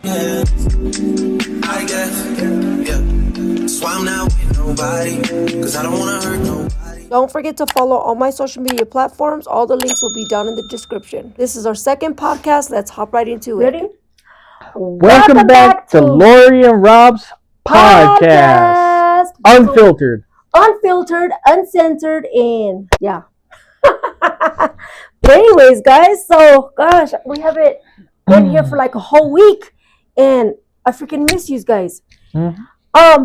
Yeah, I guess, yeah. That's why I'm not with nobody, cause I don't wanna hurt nobody. Don't forget to follow all my social media platforms. All the links will be down in the description. This is our second podcast. Let's hop right into it. Ready? Welcome back to Laurie and Rob's podcast. Unfiltered. Unfiltered, uncensored, and yeah. But anyways, guys, so gosh, we haven't been here for like a whole week, and I freaking miss you guys. Mm-hmm.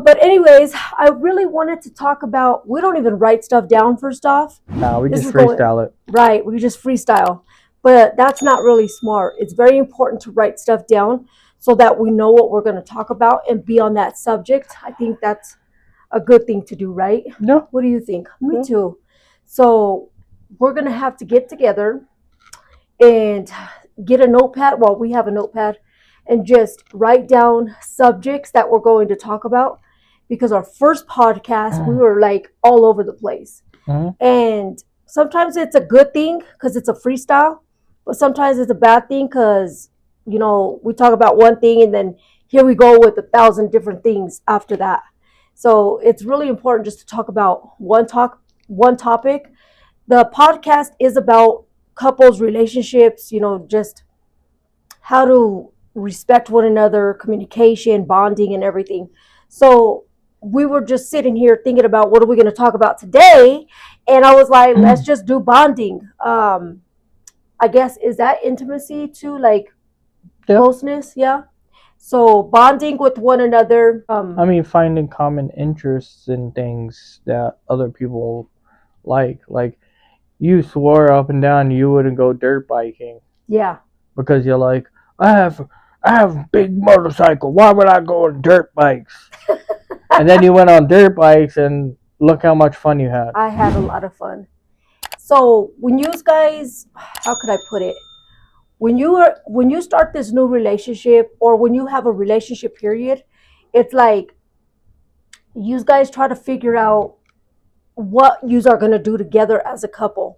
But anyways, I really wanted to talk about. We don't even write stuff down. First off, No, we just freestyle it. Right, we just freestyle, but that's not really smart. It's very important to write stuff down so that we know what we're going to talk about and be on that subject. I think that's a good thing to do, right? No. What do you think? Me too. So we're going to have to get together and get a notepad. Well, we have a notepad, and just write down subjects that we're going to talk about, because our first podcast, we were like all over the place. And sometimes it's a good thing because it's a freestyle, but sometimes it's a bad thing because, you know, we talk about one thing and then here we go with 1,000 different things after that. So it's really important just to talk about one topic. The podcast is about couples, relationships, you know, just how to respect one another, communication, bonding, and everything. So we were just sitting here thinking about what are we going to talk about today, and I was like, let's just do bonding. I guess, is that intimacy too, like closeness? Yeah. So bonding with one another. I mean, finding common interests in things that other people like. Like, you swore up and down you wouldn't go dirt biking. Yeah. Because you're like, I have a big motorcycle. Why would I go on dirt bikes? And then you went on dirt bikes, and look how much fun you had. I had a lot of fun. So when you guys, how could I put it? When you start this new relationship, or when you have a relationship period, it's like you guys try to figure out what you are going to do together as a couple.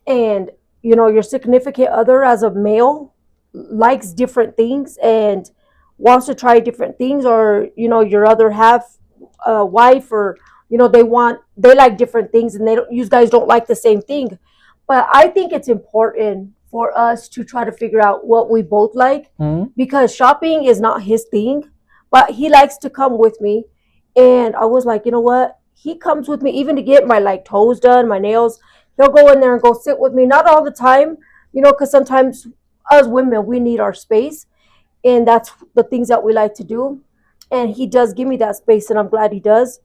And you know, your significant other as a male likes different things and wants to try different things, or you know, your other half, wife, or you know, they like different things, and you guys don't like the same thing. But I think it's important for us to try to figure out what we both like, because shopping is not his thing, but he likes to come with me. And I was like, you know what, he comes with me even to get my like toes done, my nails. He'll go in there and go sit with me, not all the time, you know, because sometimes us women, we need our space, and that's the things that we like to do. And he does give me that space, and I'm glad he does.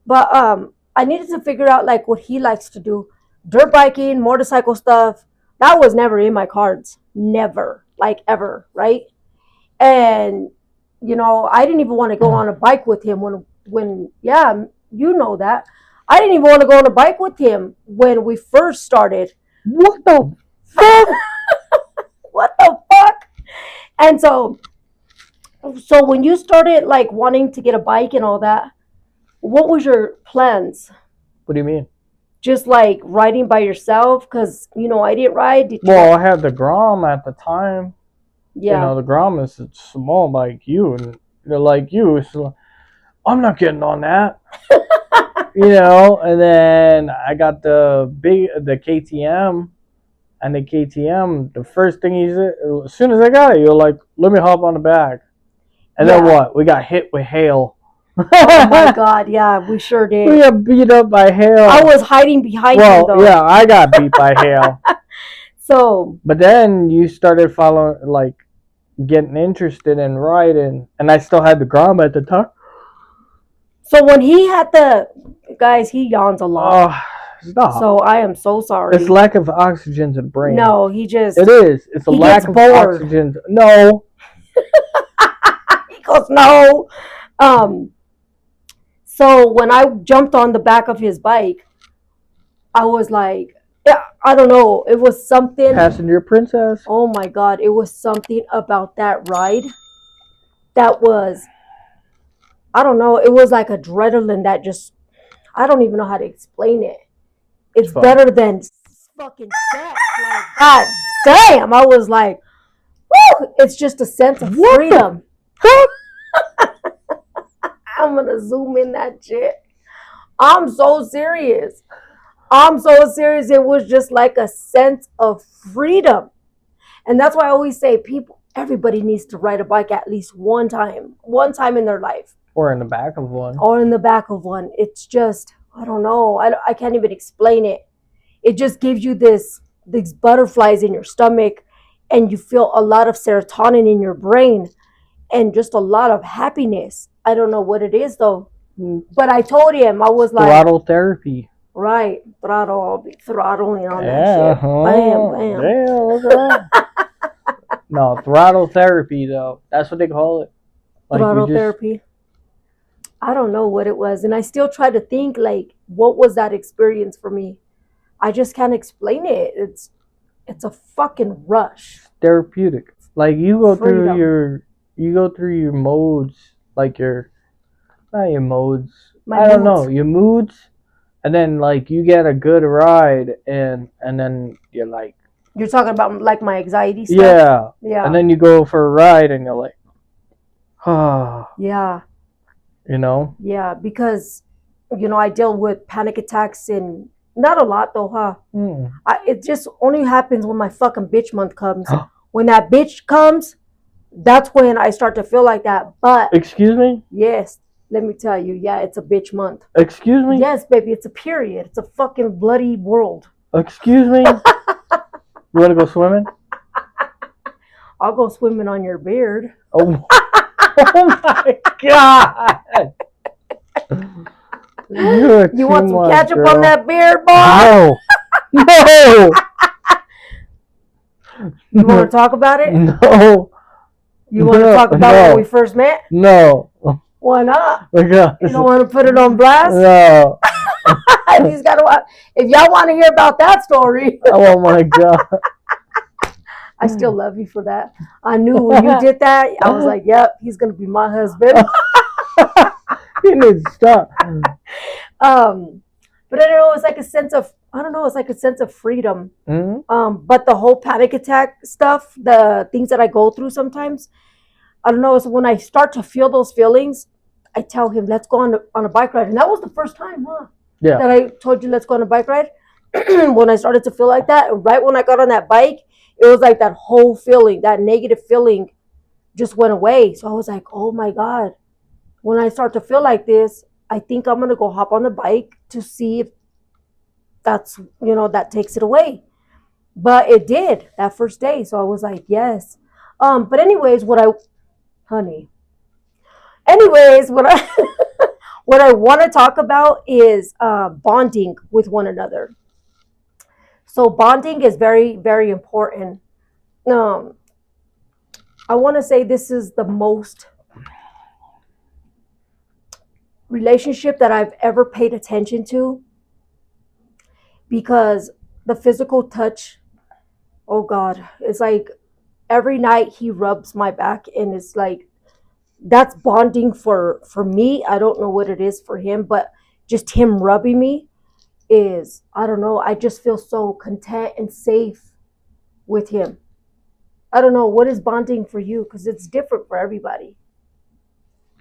But I needed to figure out like what he likes to do. Dirt biking, motorcycle stuff, that was never in my cards. Never, like ever, right? And you know, I didn't even want to go on a bike with him when yeah, you know that. I didn't even want to go on a bike with him when we first started. What the fuck? What the fuck? And so when you started like wanting to get a bike and all that, what was your plans? What do you mean? Just like riding by yourself? Because you know, I didn't ride. Well, I had the Grom at the time. Yeah. You know, the Grom is a small like you, and they're like you. So I'm not getting on that. You know, and then I got the KTM, and the KTM, the first thing he said, as soon as I got it, you're like, let me hop on the back. And then what? We got hit with hail. Oh my God, yeah, we sure did. We got beat up by hail. I was hiding behind you, though. Yeah, I got beat by hail. So. But then you started following, like, getting interested in riding, and I still had the Grom at the time. So when he had guys, he yawns a lot. Oh, stop. So I am so sorry. It's lack of oxygen to the brain. No, he just. It is. It's a lack of oxygen. No. He goes, no. So when I jumped on the back of his bike, I was like, yeah, I don't know. It was something. Passenger princess. Oh my God. It was something about that ride that was, I don't know. It was like adrenaline that just, I don't even know how to explain it. It's better than fucking sex. Like, God damn. I was like, woo, it's just a sense of freedom. fuck? I'm gonna zoom in that shit. I'm so serious. I'm so serious. It was just like a sense of freedom. And that's why I always say everybody needs to ride a bike at least one time in their life. Or in the back of one. Or in the back of one. It's just, I don't know. I can't even explain it. It just gives you these butterflies in your stomach, and you feel a lot of serotonin in your brain and just a lot of happiness. I don't know what it is though. But I told him, I was like, throttle therapy. Right, throttle. I'll be throttling on that Yeah, shit. Bam, bam. Damn, look at that. No, throttle therapy though. That's what they call it. Like Throttle therapy. I don't know what it was, and I still try to think like, what was that experience for me? I just can't explain it. It's a fucking rush. Therapeutic. Like you go Freedom. through your modes, like not your modes. My I don't moods. know, your moods, and then like you get a good ride, and then you're like, You're talking about like my anxiety stuff? yeah, Yeah. and then you go for a ride, and you're like, ah, Yeah. you know. Yeah, because I deal with panic attacks, and not a lot though, huh? It just only happens when my fucking bitch month comes. When that bitch comes, that's when I start to feel like that. But Excuse me? yes, let me tell you, yeah, it's a bitch month. Excuse me? Yes, baby, it's a period. It's a fucking bloody world. Excuse me? You want to go swimming? I'll go swimming on your beard. Oh, oh my God. You want some ketchup on that beard, boy? No. No. You want to talk about it? No. You want to talk about when we first met? No. Why not? Because You don't want to put it on blast? no. If y'all want to hear about that story, Oh my God. I still love you for that. I knew when you did that, I was like, yep, he's going to be my husband. You need to stop. But I don't know, it's like a sense of, it's like a sense of freedom. Mm-hmm. But the whole panic attack stuff, the things that I go through sometimes, I don't know, it's when I start to feel those feelings, I tell him, let's go on a bike ride. And that was the first time, huh? Yeah. That I told you, let's go on a bike ride. When I started to feel like that, and right when I got on that bike, it was like that whole feeling, that negative feeling just went away. So I was like, oh my God. When I start to feel like this, I think I'm going to go hop on the bike to see if that's, that takes it away. But it did that first day. So I was like, yes. But anyways, what I what I want to talk about is bonding with one another. So bonding is very, very important. I want to say this is the most relationship that I've ever paid attention to, because the physical touch, oh God, it's like every night he rubs my back, and it's like, that's bonding for me. I don't know what it is for him, but just him rubbing me is, I don't know, I just feel so content and safe with him. I don't know, what is bonding for you? Because it's different for everybody.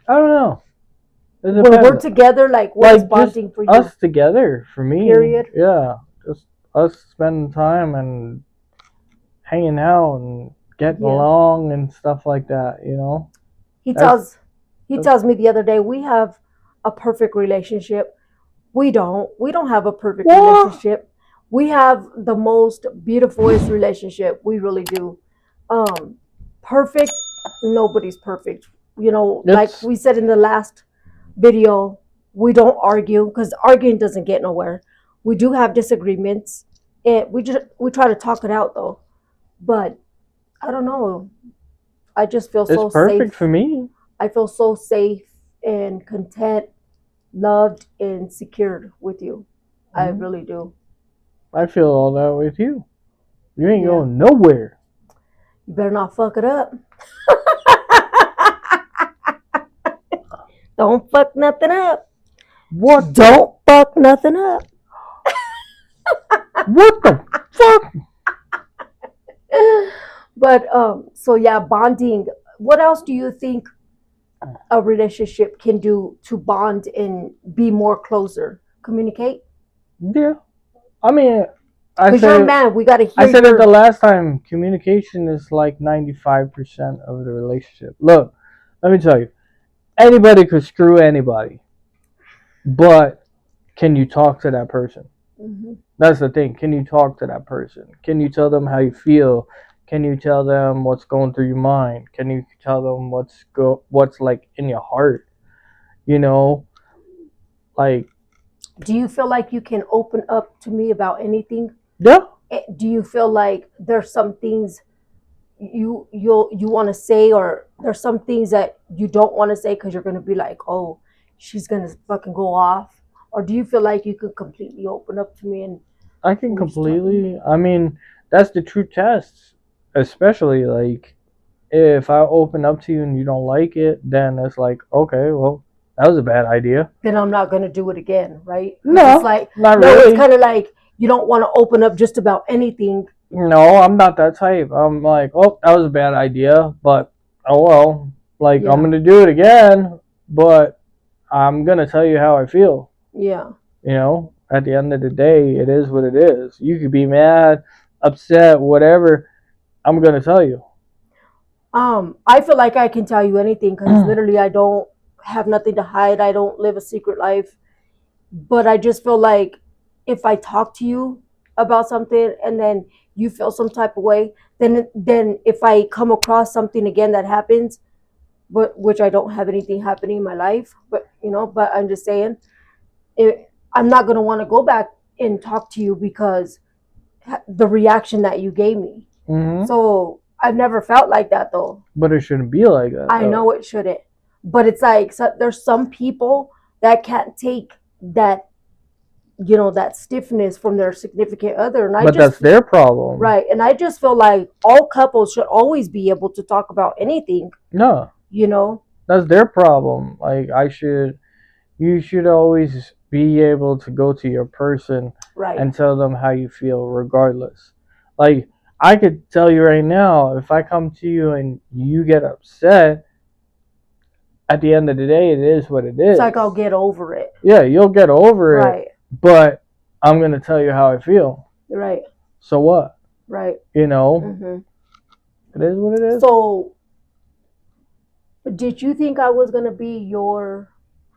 I don't know. When we're together, like, what is bonding for you? Us together, for me. Period. Yeah. Just us spending time and hanging out and getting along and stuff like that, He tells me the other day, we have a perfect relationship. We don't have a perfect relationship. We have the most beautifulest relationship. We really do. Perfect, nobody's perfect. Like we said in the last video, we don't argue, because arguing doesn't get nowhere. We do have disagreements, and we try to talk it out though. But I don't know, I just feel so safe. It's perfect for me. I feel so safe and content, loved and secured with you. I really do. I feel all that with you. You ain't going nowhere. You better not fuck it up. Don't fuck nothing up. What? Don't fuck nothing up. What the fuck? But so yeah, bonding. What else do you think a relationship can do to bond and be more closer? Communicate. Yeah. I mean, I Because you're a said man, we got to hear I said it your. the last time. Communication is like 95% of the relationship. Look, let me tell you. Anybody could screw anybody, but can you talk to that person? Mhm. That's the thing. Can you talk to that person? Can you tell them how you feel? Can you tell them what's going through your mind? Can you tell them what's like in your heart? You know, like Do you feel like you can open up to me about anything? yeah, Do you feel like there's some things you want to say, or there's some things that you don't want to say because you're gonna be like, oh, she's gonna fucking go off? Or do you feel like you could completely open up to me and I can we just talk? completely. I mean, that's the true test. Especially like if I open up to you and you don't like it, then it's like okay, well, that was a bad idea. Then I'm not gonna do it again, right? Because it's No, like, not no, it's really. kind of like you don't want to open up just about anything. No, I'm not that type. I'm like, oh, that was a bad idea, but oh well. Like I'm Yeah, gonna do it again, but I'm gonna tell you how I feel. yeah. You know, at the end of the day, it is what it is. You could be mad, upset, whatever. I'm gonna tell you. I feel like I can tell you anything because literally I don't have nothing to hide. I don't live a secret life. But I just feel like if I talk to you about something and then you feel some type of way, then if I come across something again that happens, but which I don't have anything happening in my life, but but I'm just saying, I'm not gonna want to go back and talk to you because the reaction that you gave me. hmm So I've never felt like that though. But it shouldn't be like that, I though. know it shouldn't, but it's like there's some people that can't take that that stiffness from their significant other, and I But just that's their problem. right, and I just feel like all couples should always be able to talk about anything. No, You know, that's their problem. Like you should always be able to go to your person right? and tell them how you feel regardless. Like I could tell you right now, if I come to you and you get upset, at the end of the day it is what it It's is. like I'll get over it. Yeah, you'll get over it, Right, but I'm going to tell you how I feel. right, So what? right. You know, hmm it is what it is. So, did you think I was gonna be your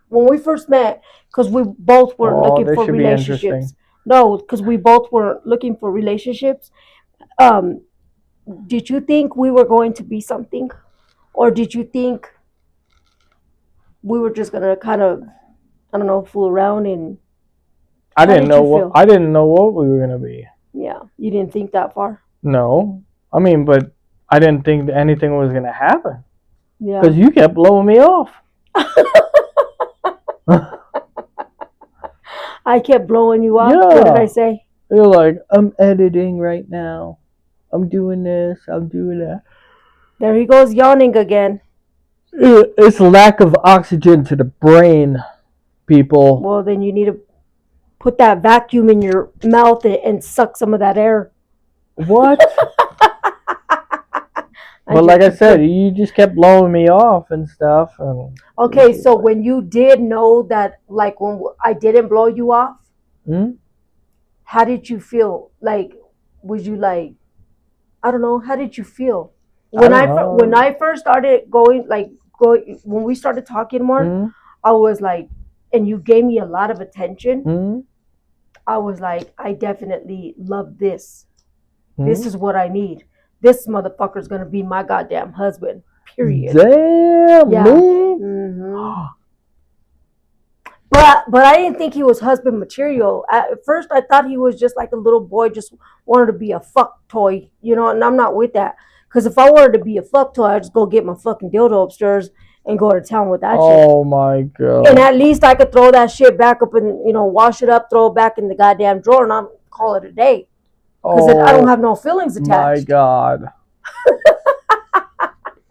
when we first met? Because we both weren't Oh, looking this for should be interesting. relationships. No, because we both weren't looking for relationships. Um, did you think we were going to be something, or did you think we were just gonna kind of, I don't know, fool around? And how did you feel? I didn't know what we were going to be. Yeah, you didn't think that far. No. I mean, but I didn't think that anything was going to happen Yeah. cuz you kept blowing me off. I kept blowing you off. Yeah. What did I say? You're like, I'm editing right now. I'm doing this. I'm doing that. There he goes yawning again. It's lack of oxygen to the brain, people. Well, then you need to put that vacuum in your mouth and suck some of that air. What? But like I said, you just kept blowing me off and stuff. And okay, so when you did know that, like when I didn't blow you off, how did you feel? Like, was you like, I don't know, how did you feel? When I first started going when we started talking more, I was like, and you gave me a lot of attention. I was like, I definitely love this. This is what I need. This motherfucker's gonna be my goddamn husband. Period. Damn, Yeah. man. But I didn't think he was husband material. At first, I thought he was just like a little boy, just wanted to be a fuck toy, and I'm not with that. Because if I wanted to be a fuck toy, I'd just go get my fucking dildo upstairs and go to town with that shit. Oh my god. And at least I could throw that shit back up and, wash it up, throw it back in the goddamn drawer, and I'll call it a day. Because I don't have no feelings attached. My god.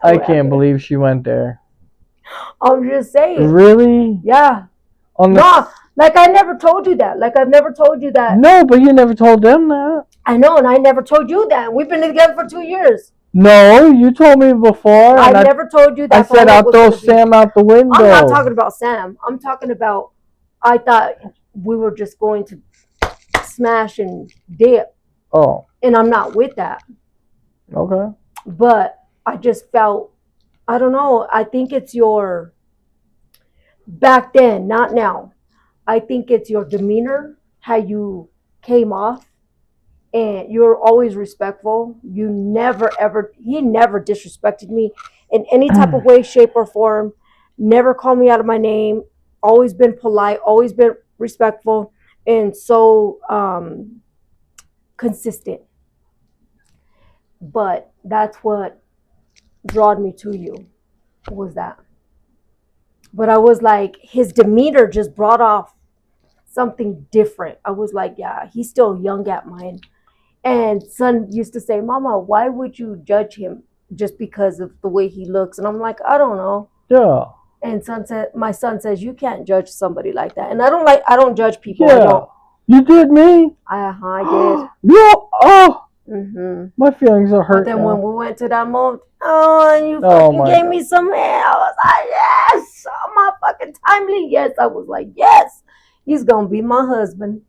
I can't believe she went there. I'm just saying. Really? Yeah. No, like I never told you that. Like I've never told you that. No, but you never told them that. I know, and I never told you that. We've been together for 2 years. No, you told me before. I And never told you that. I said I'll throw be. Sam out the window. I'm not talking about Sam. I'm talking about, I thought we were just going to smash and dip. Oh, And I'm not with that. okay. But I just felt, I don't know. I think it's your, back then, not now. I think it's your demeanor, how you came off, and you're always respectful. You never ever, he never disrespected me in any type of way, shape, or form. Never called me out of my name. Always been polite, always been respectful, and so consistent. But that's what drawed me to you, was that. But I was like, his demeanor just brought off something different. I was like, yeah, he's still young at mine. And son used to say, Mama, why would you judge him just because of the way he looks? And I'm like, I don't know. Yeah. And my son says, you can't judge somebody like that. And I don't judge people. Yeah. I don't. You did me? I did. Yeah. Oh. Mm-hmm. My feelings are hurt. But then now. when we went to that moment, and you fucking gave me some hair, I was like, yes, oh, my fucking timely. Yes, I was like, yes, he's going to be my husband.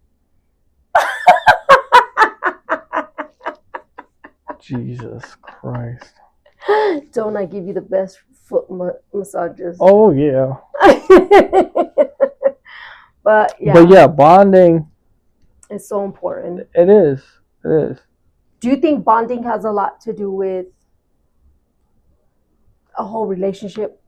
Jesus Christ. Don't I give you the best foot massages? Oh, yeah. But yeah, bonding. It's so important. It is. It is. Do you think bonding has a lot to do with a whole relationship?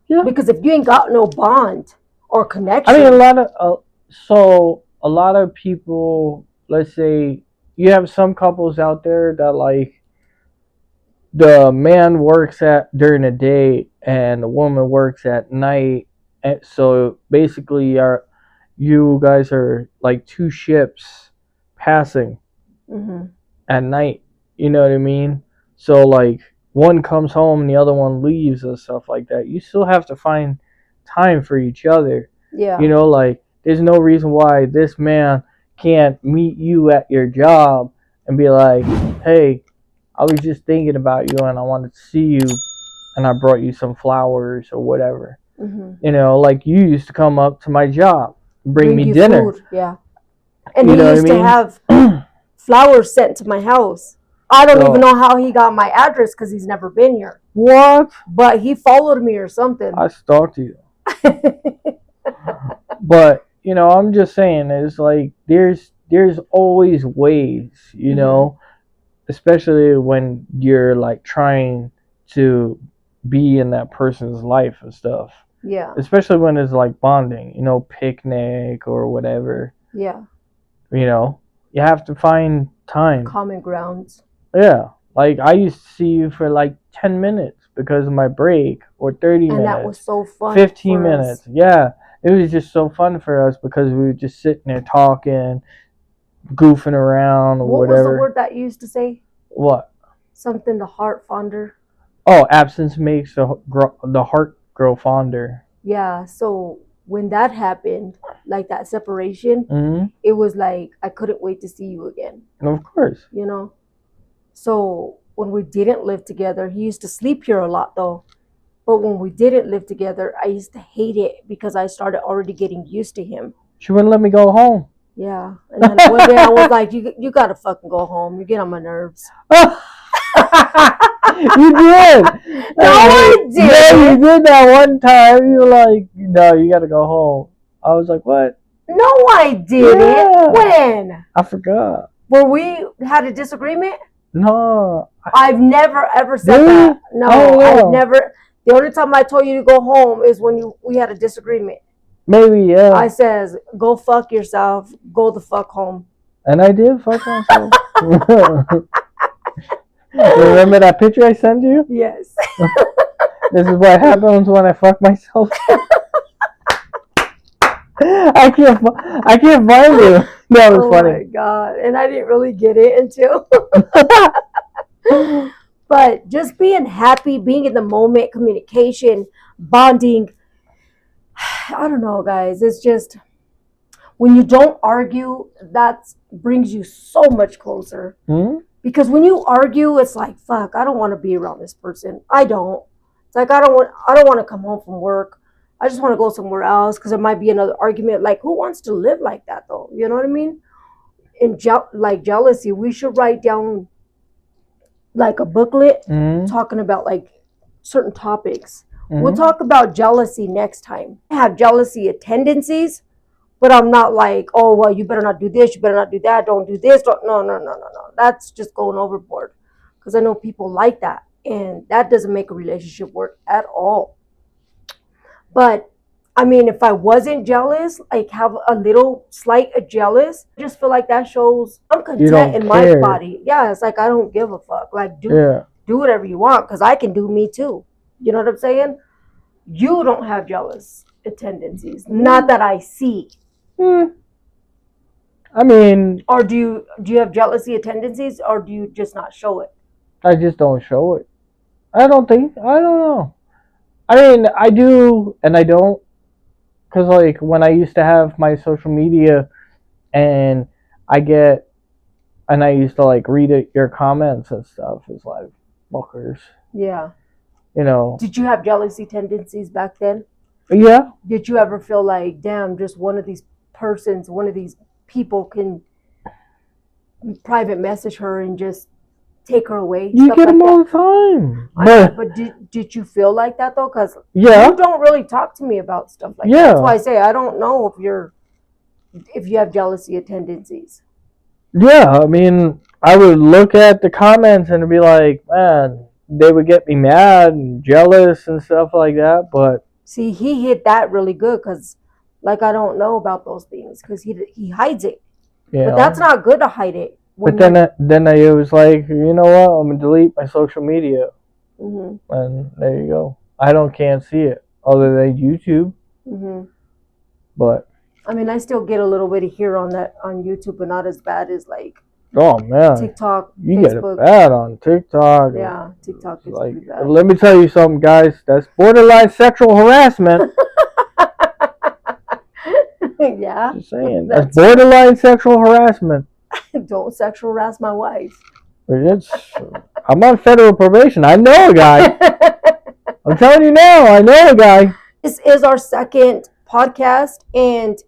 Yeah. Because if you ain't got no bond or connection. I mean, a lot of people, let's say, you have some couples out there that like the man works during the day and the woman works at night, and so basically you guys are like two ships passing at night. You know what I mean? So like one comes home and the other one leaves and stuff like that. You still have to find time for each other. Yeah. You know, like there's no reason why this man can't meet you at your job and be like, hey, I was just thinking about you and I wanted to see you and I brought you some flowers or whatever. You know, like you used to come up to my job and bring me dinner. Food. Yeah. And you he used to have flowers sent to my house. I don't even know how he got my address because he's never been here. What? But he followed me or something. I stalked you. But, you know, I'm just saying, it's like there's always ways, you know, especially when you're like trying to be in that person's life and stuff. Yeah. Especially when it's like bonding, you know, picnic or whatever. Yeah. You know, you have to find time. Common grounds. Yeah. Like I used to see you for like 10 minutes because of my break, or 30 minutes. And that was so fun. 15 minutes. Yeah. It was just so fun for us because we were just sitting there talking, goofing around, or whatever. What was the word that you used to say? What? Something, the heart fonder. Oh, absence makes the heart grow fonder. Yeah. So when that happened, like that separation, it was like I couldn't wait to see you again. Of course. You know? So when we didn't live together, he used to sleep here a lot though. But when we didn't live together, I used to hate it because I started already getting used to him. She wouldn't let me go home. Yeah. And then one day I was like, you got to fucking go home. You get on my nerves. You did. No, I did. Yeah, you did that one time. You were like, no, you got to go home. I was like, what? No, I didn't. Yeah. When? I forgot. Were we had a disagreement? No. I've never ever said that. No, I've never. The only time I told you to go home is when we had a disagreement. Maybe, yeah. I says, go fuck yourself. Go the fuck home. And I did fuck myself. Remember that picture I sent you? Yes. This is what happens when I fuck myself. I can't find you. That was funny. Oh my God. And I didn't really get it until. But just being happy, being in the moment, communication, bonding. I don't know, guys. It's just when you don't argue, that brings you so much closer. Because when you argue, it's like, fuck, I don't want to be around this person. I don't. It's like I don't want to come home from work. I just want to go somewhere else because there might be another argument. Like, who wants to live like that though? You know what I mean? In like jealousy, we should write down like a booklet talking about like certain topics. We'll talk about jealousy next time. I have jealousy tendencies, but I'm not like, oh, well, you better not do this, you better not do that, don't do this. Don't. No. That's just going overboard. Because I know people like that. And that doesn't make a relationship work at all. But, I mean, if I wasn't jealous, like have a little slight jealous, I just feel like that shows I'm content in my body. Yeah, it's like I don't give a fuck. Like, do whatever you want because I can do me too. You know what I'm saying? You don't have jealous tendencies. Not that I see. I mean, or do you have jealousy tendencies, or do you just not show it? I just don't show it. I don't know. I mean, I do and I don't. Because, like, when I used to have my social media and I used to, like, read your comments and stuff, it's like, fuckers. Yeah. You know. Did you have jealousy tendencies back then? Yeah. Did you ever feel like, damn, just one of these people can private message her and just take her away? You get them all the time. But did you feel like that though? Because you don't really talk to me about stuff like that. That's why I say I don't know if you have jealousy tendencies. Yeah, I mean, I would look at the comments and be like, man, they would get me mad and jealous and stuff like that. But see, he hit that really good because, like, I don't know about those things because he hides it. Yeah. But that's not good to hide it. But then I was like, you know what? I'm gonna delete my social media, and there you go. Can't see it other than YouTube. But I mean, I still get a little bit of here on YouTube, but not as bad as like. Oh man, TikTok, you Facebook. Get it bad on TikTok. Yeah, TikTok is like, pretty bad. Let me tell you something, guys. That's borderline sexual harassment. Yeah. Just saying. That's borderline sexual harassment. Don't sexual harass my wife. I'm on federal probation. I know a guy. I'm telling you now, I know a guy. This is our second podcast, and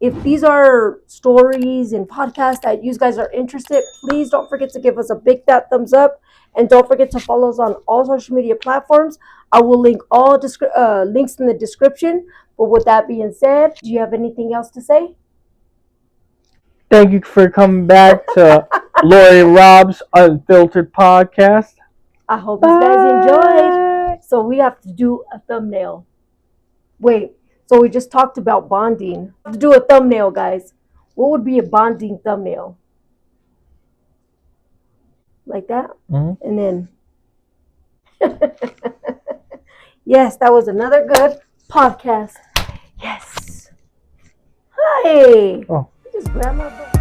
if these are stories and podcasts that you guys are interested, please don't forget to give us a big fat thumbs up, and don't forget to follow us on all social media platforms. I will link all links in the description. But with that being said, do you have anything else to say? Thank you for coming back to Laurie and Rob's Unfiltered Podcast. I hope you guys enjoyed. So we have to do a thumbnail. Wait, so we just talked about bonding. We have to do a thumbnail, guys. What would be a bonding thumbnail? Like that? And then... Yes, that was another good podcast. Yes. Hi. Oh. Just grab my book.